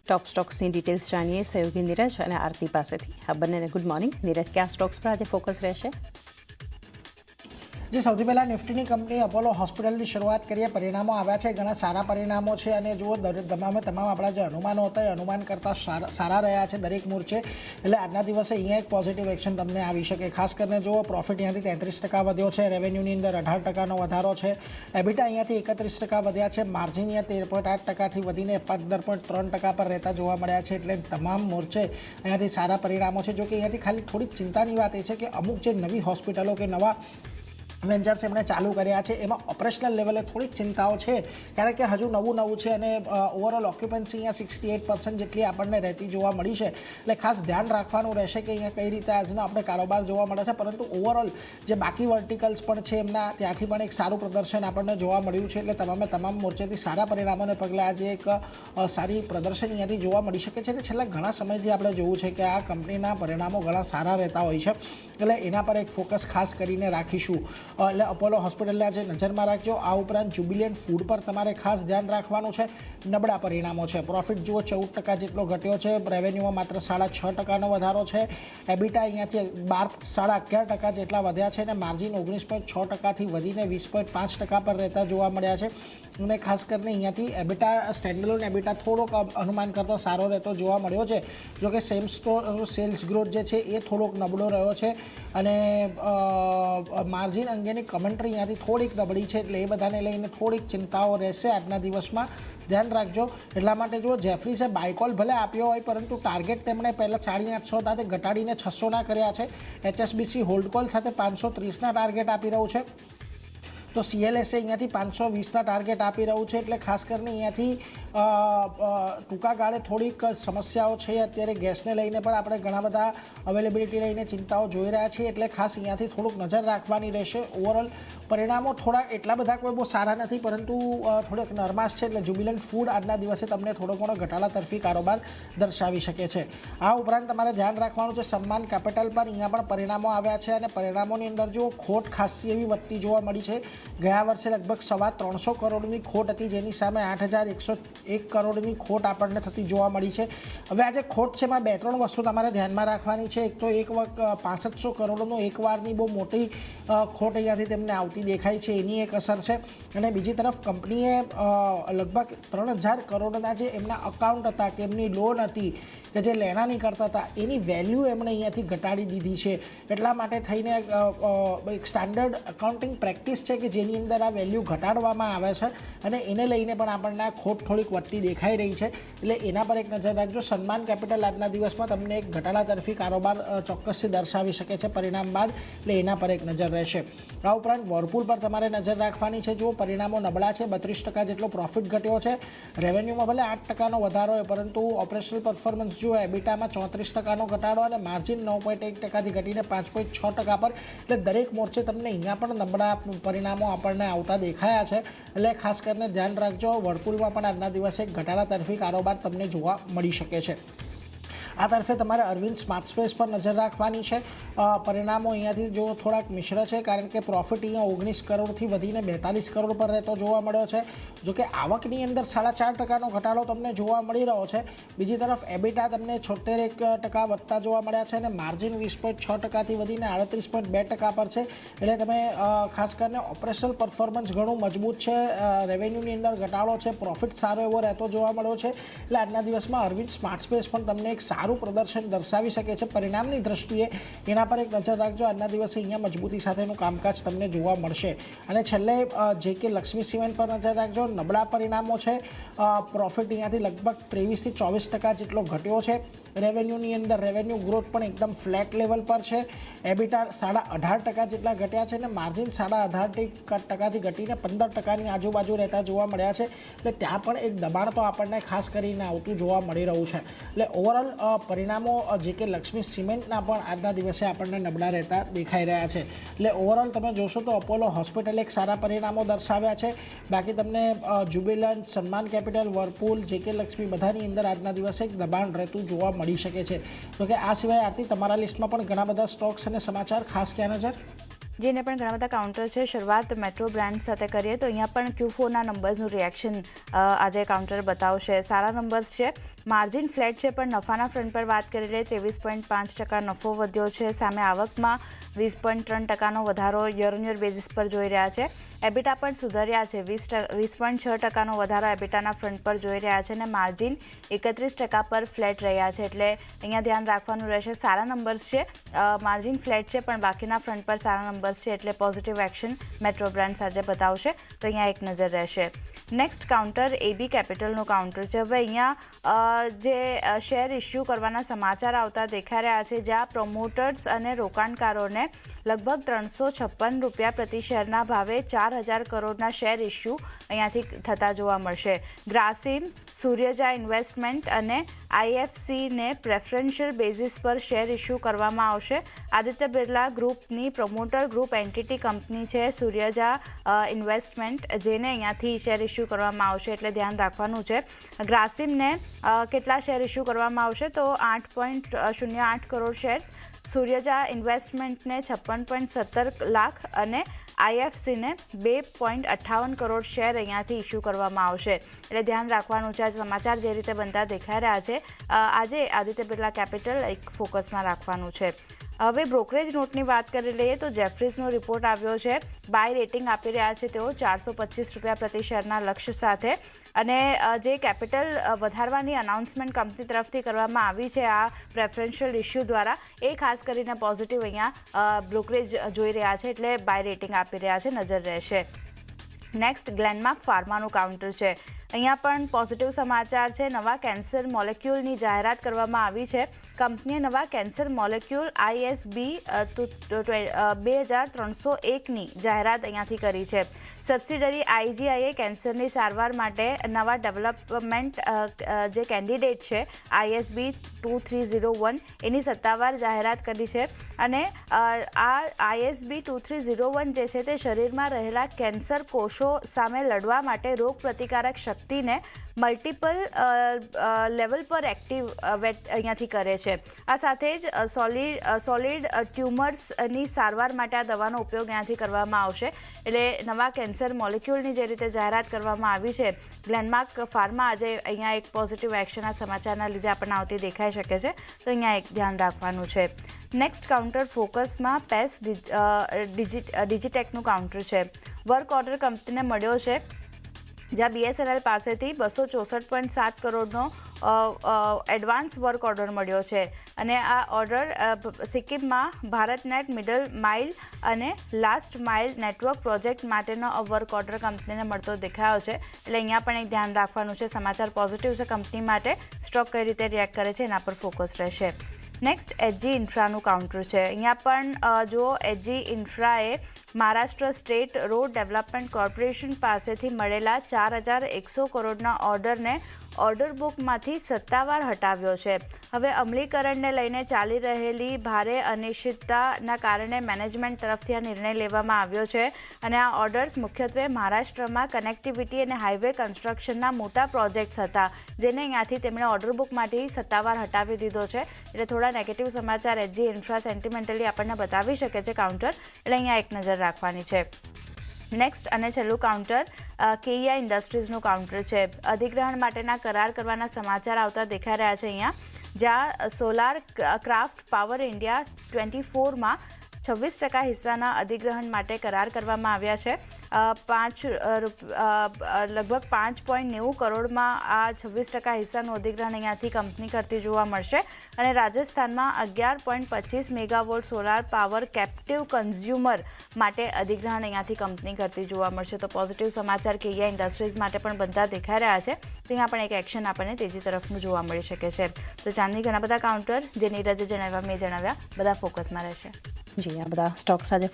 Top स्टॉक्सની details જાણીએ સહયોગી નીરજ અને આરતી પાસેથી। આ બંનેને ગુડ મોર્નિંગ। નીરજ, કયા સ્ટોક્સ પર આજે ફોકસ રહેશે? જે સૌથી પહેલાં નિફ્ટીની કંપની અપોલો હોસ્પિટલની શરૂઆત કરીએ। પરિણામો આવ્યા છે, ઘણા સારા પરિણામો છે અને જુઓ તમામ આપણા જે અનુમાનો હતા એ અનુમાન કરતાં સારા રહ્યા છે દરેક મોરચે। એટલે આજના દિવસે અહીંયા એક પોઝિટિવ એક્શન તમને આવી શકે। ખાસ કરીને જુઓ પ્રોફિટ અહીંયાથી 33% વધ્યો છે, રેવન્યુની અંદર 18%નો વધારો છે, એબિટા અહીંયાથી 31% વધ્યા છે, માર્જિન અહીંયા 13.8%થી વધીને 15.3% પર રહેતા જોવા મળ્યા છે। એટલે તમામ મોરચે અહીંયાથી સારા પરિણામો છે। જો કે અહીંયાથી ખાલી થોડીક ચિંતાની વાત એ છે કે અમુક જે નવી હોસ્પિટલો કે નવા વેન્ચર્સ એમણે ચાલુ કર્યા છે એમાં ઓપરેશનલ લેવલે થોડીક ચિંતાઓ છે, કારણ કે હજુ નવું છે અને ઓવરઓલ ઓક્યુપન્સી અહીંયા 68% જેટલી આપણને રહેતી જોવા મળી છે। એટલે ખાસ ધ્યાન રાખવાનું રહેશે કે અહીંયા કઈ રીતે આજનો આપણે કારોબાર જોવા મળે છે। પરંતુ ઓવરઓલ જે બાકી વર્ટિકલ્સ પણ છે એમના ત્યાંથી પણ એક સારું પ્રદર્શન આપણને જોવા મળ્યું છે। એટલે તમામ મોરચેથી સારા પરિણામોને પગલે આજે એક સારી પ્રદર્શન અહીંયાથી જોવા મળી શકે છે। અને છેલ્લા ઘણા સમયથી આપણે જોયું છે કે આ કંપનીના પરિણામો ઘણા સારા રહેતા હોય છે, એટલે એના પર એક ફોકસ ખાસ કરીને રાખીશું। એટલે અપોલો હોસ્પિટલને આજે નજરમાં રાખજો। આ ઉપરાંત જ્યુબિલન્ટ ફૂડ પર તમારે ખાસ ધ્યાન રાખવાનું છે। નબળા પરિણામો છે, પ્રોફિટ જુઓ 14% જેટલો ઘટ્યો છે, રેવન્યુમાં માત્ર 6.5%નો વધારો છે, એબિટા અહીંયાથી 11.5% જેટલા વધ્યા છે અને માર્જિન 19.6%થી વધીને 20.5% પર રહેતા જોવા મળ્યા છે। અને ખાસ કરીને અહીંયાથી એબિટા સ્ટેન્ડઅલોન એબિટા થોડોક અનુમાન કરતાં સારો રહેતો જોવા મળ્યો છે। જોકે સેમ સ્ટોર સેલ્સ ગ્રોથ જે છે એ થોડોક નબળો રહ્યો છે અને માર્જિન અંગેની કમેન્ટ્રી અહીંયાથી થોડીક નબળી છે, એટલે એ બધાને લઈને થોડીક ચિંતાઓ રહેશે આજના દિવસમાં, ધ્યાન રાખજો। એટલા માટે જો જેફરીસે બાયકોલ ભલે આપ્યો હોય પરંતુ ટાર્ગેટ તેમણે પહેલાં 850 હતા તે ઘટાડીને 600ના કર્યા છે। HSBC હોલ્ડકોલ સાથે 530ના ટાર્ગેટ આપી રહ્યું છે, તો CLSA અહીંયાથી 520ના ટાર્ગેટ આપી રહ્યું છે। એટલે ખાસ કરીને અહીંયાથી ટૂંકા ગાળે થોડીક સમસ્યાઓ છે। અત્યારે ગેસને લઈને પણ આપણે ઘણા બધા અવેલેબિલિટી લઈને ચિંતાઓ જોઈ રહ્યા છીએ, એટલે ખાસ અહીંયાથી થોડુંક નજર રાખવાની રહેશે। ઓવરઓલ પરિણામો થોડા એટલા બધા કોઈ બહુ સારા નથી, પરંતુ થોડીક નરમાશ છે, એટલે જ્યુબિલન્ટ ફૂડ આજના દિવસે તમને થોડો ઘણો ઘટાડા તરફી કારોબાર દર્શાવી શકે છે। આ ઉપરાંત તમારે ધ્યાન રાખવાનું છે સમાન કેપિટલ પર, અહીંયા પણ પરિણામો આવ્યા છે અને પરિણામોની અંદર જો ખોટ ખાસી એવી વધતી જોવા મળી છે। ગયા વર્ષે લગભગ 325 કરોડની ખોટ હતી, જેની સામે 8101 કરોડની ખોટ આપણને થતી જોવા મળી છે। હવે આજે ખોટ છે એમાં 2-3 વસ્તુ તમારે ધ્યાનમાં રાખવાની છે। એક તો 6500 કરોડનો એકવારની બહુ મોટી ખોટ અહીંયાથી તેમને આવતી દેખાય છે, એની એક અસર છે। અને બીજી તરફ કંપનીએ લગભગ 3000 કરોડના જે એમના અકાઉન્ટ હતા કે એમની લોન હતી કે જે લેણાની કરતા હતા એની વેલ્યુ એમણે અહીંયાથી ઘટાડી દીધી છે। એટલા માટે થઈને એક સ્ટાન્ડર્ડ એકાઉન્ટિંગ પ્રેક્ટિસ છે કે જેની અંદર આ વેલ્યુ ઘટાડવામાં આવે છે અને એને લઈને પણ આપણને આ ખોટ થોડીક વધતી દેખાઈ રહી છે, એટલે એના પર એક નજર રાખજો। સન્માન કેપિટલ આજના દિવસમાં તમને એક ઘટાડા તરફી કારોબાર ચોક્કસથી દર્શાવી શકે છે પરિણામ બાદ, એટલે એના પર એક નજર રહેશે। આ ઉપરાંત વર્પુલ પર તમારે નજર રાખવાની છે। જો પરિણામો નબળા છે, 32% જેટલો પ્રોફિટ ઘટ્યો છે, રેવન્યુમાં ભલે 8%નો વધારો હોય પરંતુ ઓપરેશનલ પરફોર્મન્સ જો એબિટામાં 34%નો ઘટાડો અને માર્જિન 9.1%થી ઘટીને 5.6% પર, એટલે દરેક મોરચે તમને અહીંયા પણ નબળા પરિણામો આપણને આવતા દેખાયા છે, એટલે ખાસ કરીને ધ્યાન રાખજો। વર્પુલમાં પણ આજના દિવસે એક ઘટાડા તરફી કારોબાર તમને જોવા મળી શકે છે। આ તરફે તમારે અરવિંદ સ્માર્ટ સ્પેસ પર નજર રાખવાની છે। પરિણામો અહીંયાથી જો થોડાક મિશ્ર છે, કારણ કે પ્રોફિટ અહીંયા 19 કરોડથી વધીને 42 કરોડ પર રહેતો જોવા મળ્યો છે। જોકે આવકની અંદર 4.5%નો ઘટાડો તમને જોવા મળી રહ્યો છે। બીજી તરફ એબિટા તમને 76% વધતા જોવા મળ્યા છે અને માર્જિન 20.6%થી વધીને 38.2% પર છે, એટલે તમે ખાસ કરીને ઓપરેશનલ પરફોર્મન્સ ઘણું મજબૂત છે, રેવન્યુની અંદર ઘટાડો છે, પ્રોફિટ સારો એવો રહેતો જોવા મળ્યો છે, એટલે આજના દિવસમાં અરવિંદ સ્માર્ટ સ્પેસ પણ તમને એક સારું પ્રદર્શન દર્શાવી શકે છે પરિણામની દ્રષ્ટિએ, એના પર એક નજર રાખજો। આજના દિવસે અહીંયા મજબૂતી સાથેનું કામકાજ તમને જોવા મળશે। અને છેલ્લે JK લક્ષ્મી સિમેન્ટ પર નજર રાખજો। નબળા પરિણામો છે, પ્રોફિટ અહીંયાથી લગભગ 23થી 24% જેટલો ઘટ્યો છે, રેવન્યુની અંદર રેવન્યુ ગ્રોથ પણ એકદમ ફ્લેટ લેવલ પર છે, એબિટા 18.5% જેટલા ઘટ્યા છે અને માર્જિન 18.5%થી ઘટીને 15%ની આજુબાજુ રહેતા જોવા મળ્યા છે, એટલે ત્યાં પણ એક દબાણ તો આપણને ખાસ કરીને આવતું જોવા મળી રહ્યું છે। એટલે ઓવરઓલ પરિણામો JK લક્ષ્મી સિમેન્ટના પણ આજના દિવસે આપણને નબળા રહેતા દેખાઈ રહ્યા છે। એટલે ઓવરઓલ તમે જોશો તો અપોલો હોસ્પિટલ એક સારા પરિણામો દર્શાવ્યા છે, બાકી તમને જ્યુબિલન્ટ, સન્માન કેપિટલ, વર્પુલ, JK લક્ષ્મી બધાની અંદર આજના દિવસે એક દબાણ રહેતું જોવા મળી શકે છે। તો કે આ સિવાય આરતી તમારા લિસ્ટમાં પણ ઘણા બધા સ્ટોક્સ અને સમાચાર, ખાસ ક્યાં નજર? જેને પણ ઘણા બધા કાઉન્ટર છે. શરૂઆત મેટ્રો બ્રાન્ડ સાથે કરીએ તો અહીંયા પણ Q4ના નંબર્સનું રિએક્શન આજે કાઉન્ટર બતાવશે. સારા નંબર્સ છે. માર્જિન ફ્લેટ છે, પણ નફાના ફ્રન્ટ પર વાત કરી લઈએ 23.5% નફો વધ્યો છે. સામે આવકમાં 20.3% વધારો યર ઓન યર બેઝિસ પર જોઈ રહ્યા છે. એબિટા પણ સુધર્યા છે. 20.6% વધારો એબિટાના ફ્રન્ટ પર જોઈ રહ્યા છે અને માર્જિન 31% પર ફ્લેટ રહ્યા છે. એટલે અહીંયા ધ્યાન રાખવાનું રહેશે. સારા નંબર્સ છે, માર્જિન ફ્લેટ છે, પણ બાકીના ફ્રન્ટ પર સારા નંબર્સ છે. એટલે પોઝિટિવ એક્શન મેટ્રો બ્રાન્ડ્સ આજે બતાવશે, તો અહીંયા એક નજર રહેશે. નેક્સ્ટ કાઉન્ટર AB કેપિટલનું કાઉન્ટર છે. હવે અહીંયા જે શેર ઇસ્યુ કરવાના સમાચાર આવતા દેખાઈ રહ્યા છે, જ્યાં પ્રમોટર્સ અને રોકાણકારોને લગભગ 356 રૂપિયા પ્રતિ શેરના ભાવે 4,000 કરોડના શેર ઇસ્યુ અહીંયાથી થતા જોવા મળશે. ગ્રાસિમ, સૂર્યજા ઇન્વેસ્ટમેન્ટ અને IFCને પ્રેફરન્શિયલ બેઝિસ પર શેર ઇસ્યુ કરવામાં આવશે. આદિત્ય બિરલા ગ્રુપની પ્રમોટર ગ્રુપ એન્ટિટી કંપની છે સૂર્યજા ઇન્વેસ્ટમેન્ટ, જેને અહીંયાથી શેર ઇસ્યુ કરવામાં આવશે, એટલે ધ્યાન રાખવાનું છે. ગ્રાસિમને કેટલા શેર ઇસ્યુ કરવામાં આવશે તો 8.08 કરોડ શેર્સ, સૂર્યજા ઇન્વેસ્ટમેન્ટને 56.17 લાખ અને IFCને 2.58 કરોડ શેર અહીંયાથી ઇસ્યુ કરવામાં આવશે. એટલે ધ્યાન રાખવાનું છે. આ સમાચાર જે રીતે બનતા દેખાઈ રહ્યા છે, આજે આદિત્ય બિરલા કેપિટલ એક ફોકસમાં રાખવાનું છે. હવે બ્રોકરેજ નોટની વાત કરી લઈએ તો જેફરીઝનો રિપોર્ટ આવ્યો છે. બાય રેટિંગ આપી રહ્યા છે તેઓ 425 રૂપિયા પ્રતિ શેરના લક્ષ્ય સાથે. અને જે કેપિટલ વધારવાની અનાઉન્સમેન્ટ કંપની તરફથી કરવામાં આવી છે આ પ્રેફરન્શિયલ ઇસ્યુ દ્વારા, એ ખાસ કરીને પોઝિટિવ અહીંયા બ્રોકરેજ જોઈ રહ્યા છે, એટલે બાય રેટિંગ આપી રહ્યા છે. નજર રહેશે. નેક્સ્ટ ગ્લેનમાર્ક ફાર્માનું કાઉન્ટર છે. અહીંયા પણ પોઝિટિવ સમાચાર છે. નવા કેન્સર મોલેક્યુલની જાહેરાત કરવામાં આવી છે. કંપનીએ નવા કેન્સર મોલેક્યુલ ISB 2301ની જાહેરાત અહીંયાથી કરી છે. સબસિડરી IGIએ કેન્સરની સારવાર માટે નવા ડેવલપમેન્ટ જે કેન્ડિડેટ છે ISB 2301 એની સત્તાવાર જાહેરાત કરી છે. અને આ ISB 2301 જે છે તે શરીરમાં રહેલા કેન્સર કોષો સામે લડવા માટે રોગ પ્રતિકારક શક્તિને મલ્ટિપલ લેવલ પર એક્ટિવ અહીંયાથી કરે છે. આ સાથે જ સોલિડ ટ્યુમર્સની સારવાર માટે આ દવાનો ઉપયોગ અહીંયાથી કરવામાં આવશે. એટલે નવા કેન્સર મોલેક્યુલની જે રીતે જાહેરાત કરવામાં આવી છે, ગ્લેનમાર્ક ફાર્મા આજે અહીંયા એક પોઝિટિવ એક્શન આ સમાચારના લીધે આપણને આવતી દેખાઈ શકે છે, તો અહીંયા એક ધ્યાન રાખવાનું છે. નેક્સ્ટ કાઉન્ટર ફોકસમાં પેસ ડિજિટેકનું કાઉન્ટર છે. વર્ક ઓર્ડર કંપનીને મળ્યો છે, જ્યાં BSNL પાસેથી 264.7 કરોડનો એડવાન્સ વર્ક ઓર્ડર મળ્યો છે. અને આ ઓર્ડર સિક્કિમમાં ભારતનેટ મિડલ માઇલ અને લાસ્ટ માઇલ નેટવર્ક પ્રોજેક્ટ માટેનો વર્ક ઓર્ડર કંપનીને મળતો દેખાયો છે. એટલે અહીંયા પણ એક ધ્યાન રાખવાનું છે. સમાચાર પોઝિટિવ છે કંપની માટે. સ્ટોક કઈ રીતે રિએક્ટ કરે છે એના પર ફોકસ રહેશે. નેક્સ્ટ HG ઇન્ફ્રાનું કાઉન્ટર છે. અહીંયા પણ જો HG ઇન્ફ્રાએ Maharashtra state road development corporation પાસેથી મળેલા 4,100 કરોડના ઓર્ડરને ઓર્ડર બુકમાંથી સત્તાવાર હટાવ્યો છે. હવે અમલીકરણને લઈને ચાલી રહેલી ભારે અનિશ્ચિતતાના કારણે મેનેજમેન્ટ તરફથી આ નિર્ણય લેવામાં આવ્યો છે. અને આ ઓર્ડર્સ મુખ્યત્વે મહારાષ્ટ્રમાં કનેક્ટિવિટી અને હાઈવે કન્સ્ટ્રક્શનના મોટા પ્રોજેક્ટ્સ હતા, જેને અહીંયાથી તેમણે ઓર્ડર બુકમાંથી સત્તાવાર હટાવી દીધો છે. એટલે થોડા નેગેટિવ સમાચાર HG ઇન્ફ્રા સેન્ટિમેન્ટલી આપણને બતાવી શકે છે કાઉન્ટર, એટલે અહીંયા એક નજર રાખવાની છે. નેક્સ્ટ અને છેલ્લું કાઉન્ટર KEI ઇન્ડસ્ટ્રીઝનું કાઉન્ટર છે. અધિગ્રહણ માટેના કરાર કરવાના સમાચાર આવતા દેખાઈ રહ્યા છે અહીંયા, જ્યાં સોલાર ક્રાફ્ટ પાવર ઇન્ડિયા 24માં 26% હિસ્સાના અધિગ્રહણ માટે કરાર કરવામાં આવ્યા છે. લગભગ 5.90 કરોડમાં આ 26% હિસ્સાનું અધિગ્રહણ અહીંયાથી કંપની કરતી જોવા મળશે. અને રાજસ્થાનમાં 11.25 megawatt solar power captive consumer માટે અધિગ્રહણ અહીંયાથી કંપની કરતી જોવા મળશે. તો પોઝિટિવ સમાચાર KEI ઇન્ડસ્ટ્રીઝ માટે પણ બનતા દેખાઈ રહ્યા છે. તો અહીંયા પણ એક એક્શન આપણને તેજી તરફનું જોવા મળી શકે છે. તો ચાંદની ઘણા બધા કાઉન્ટર જે નીરજે જણાવ્યા, મેં જણાવ્યા, બધા ફોકસમાં રહેશે. જી, આ બધા સ્ટોક્સ આજે